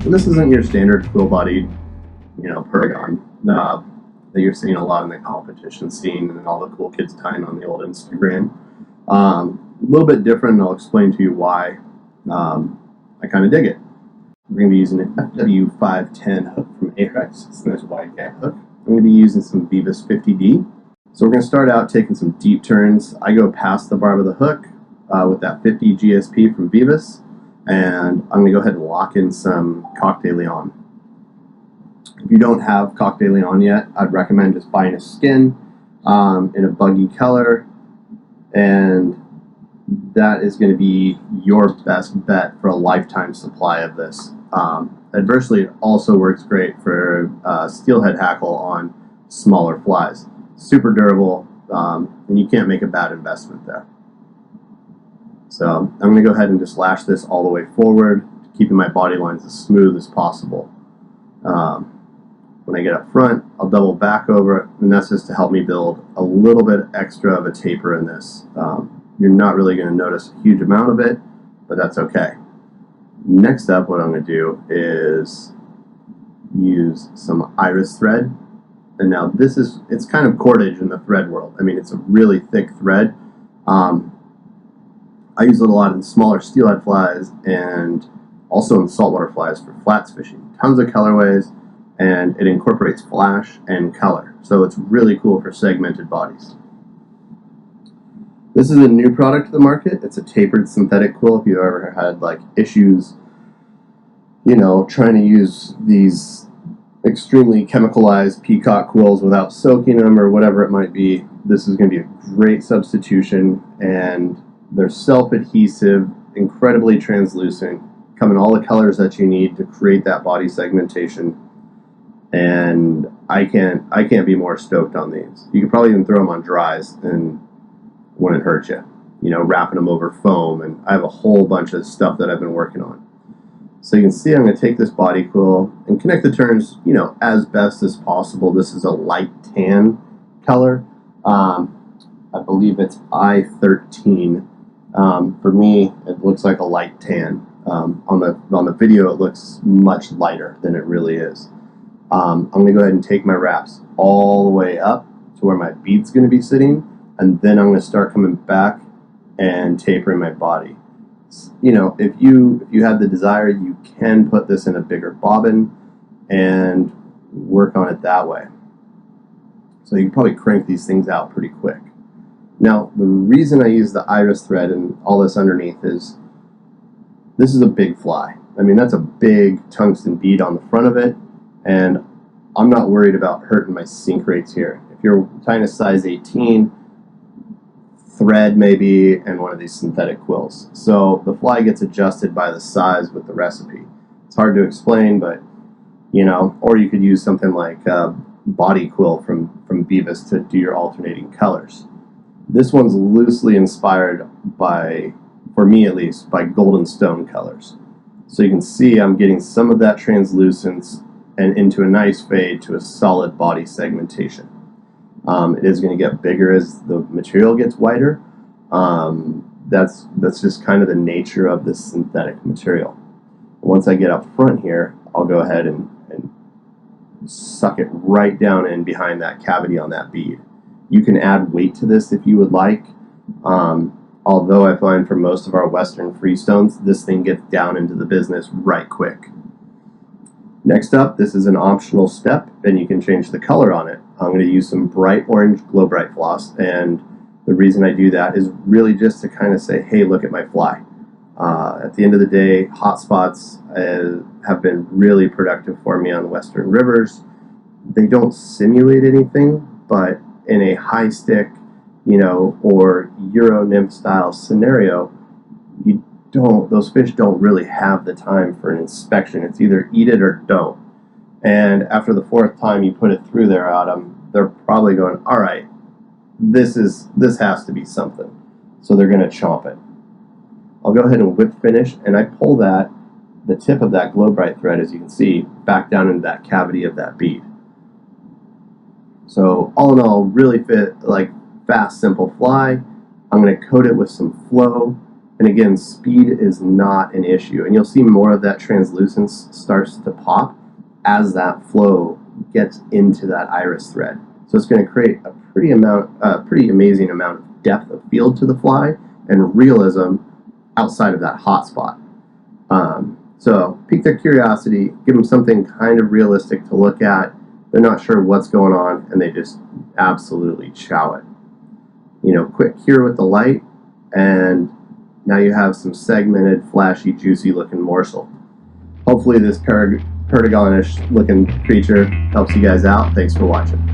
And this isn't your standard quill-bodied, Perdigon that you're seeing a lot in the competition scene and all the cool kids tying on the old Instagram. A little bit different, and I'll explain to you why I kind of dig it. We're going to be using an FW510 hook from Apex. It's a nice wide gag hook. I'm going to be using some Beavis 50D. So we're going to start out taking some deep turns. I go past the barb of the hook with that 50 GSP from Beavis, and I'm going to go ahead and lock in some Coq de Leon. If you don't have Coq de Leon yet, I'd recommend just buying a skin in a buggy color, and that is going to be your best bet for a lifetime supply of this. Adversely, it also works great for steelhead hackle on smaller flies. Super durable, and you can't make a bad investment there. So I'm going to go ahead and just lash this all the way forward, keeping my body lines as smooth as possible. When I get up front, I'll double back over it, and that's just to help me build a little bit extra of a taper in this. You're not really going to notice a huge amount of it, but that's okay. Next up, what I'm going to do is use some iris thread. And now it's kind of cordage in the thread world. I mean, it's a really thick thread. I use it a lot in smaller steelhead flies and also in saltwater flies for flats fishing. Tons of colorways, and it incorporates flash and color. So it's really cool for segmented bodies. This is a new product to the market. It's a tapered synthetic quill. If you've ever had like issues, trying to use these extremely chemicalized peacock quills without soaking them or whatever it might be, this is going to be a great substitution, and they're self-adhesive, incredibly translucent, come in all the colors that you need to create that body segmentation. And I can't be more stoked on these. You could probably even throw them on dries and wouldn't hurt you. Wrapping them over foam, and I have a whole bunch of stuff that I've been working on. So you can see I'm going to take this body quill and connect the turns, as best as possible. This is a light tan color. I believe it's I13. For me, it looks like a light tan. On the video, it looks much lighter than it really is. I'm going to go ahead and take my wraps all the way up to where my bead's going to be sitting, and then I'm going to start coming back and tapering my body. If you have the desire, you can put this in a bigger bobbin and work on it that way. So you can probably crank these things out pretty quick. Now, the reason I use the iris thread and all this underneath is this is a big fly. I mean, that's a big tungsten bead on the front of it, and I'm not worried about hurting my sink rates here. If you're tying a size 18, thread maybe, and one of these synthetic quills. So the fly gets adjusted by the size with the recipe. It's hard to explain, but, or you could use something like a body quill from Beavis to do your alternating colors. This one's loosely inspired by, for me at least, by golden stone colors. So you can see I'm getting some of that translucence and into a nice fade to a solid body segmentation. It is going to get bigger as the material gets whiter. That's just kind of the nature of this synthetic material. Once I get up front here, I'll go ahead and suck it right down in behind that cavity on that bead. You can add weight to this if you would like. Although I find for most of our Western freestones, this thing gets down into the business right quick. Next up, this is an optional step, and you can change the color on it. I'm going to use some bright orange Glow Bright floss, and the reason I do that is really just to kind of say, hey, look at my fly. At the end of the day, hot spots have been really productive for me on Western rivers. They don't simulate anything, but in a high stick, or Euro nymph style scenario, those fish don't really have the time for an inspection. It's either eat it or don't. And after the fourth time you put it through there at them, they're probably going, all right, this has to be something. So they're going to chomp it. I'll go ahead and whip finish, and I pull the tip of that Glow Bright thread, as you can see, back down into that cavity of that bead. So all in all, really fit, like fast, simple fly. I'm going to coat it with some flow, And again, speed is not an issue, and you'll see more of that translucence starts to pop as that flow gets into that iris thread. So it's going to create a pretty amazing amount of depth of field to the fly and realism outside of that hot spot. So pique their curiosity, give them something kind of realistic to look at. They're not sure what's going on, and they just absolutely chow it. You know, quick cure with the light, and now you have some segmented, flashy, juicy looking morsel. Hopefully this Perdigonish looking creature helps you guys out. Thanks for watching.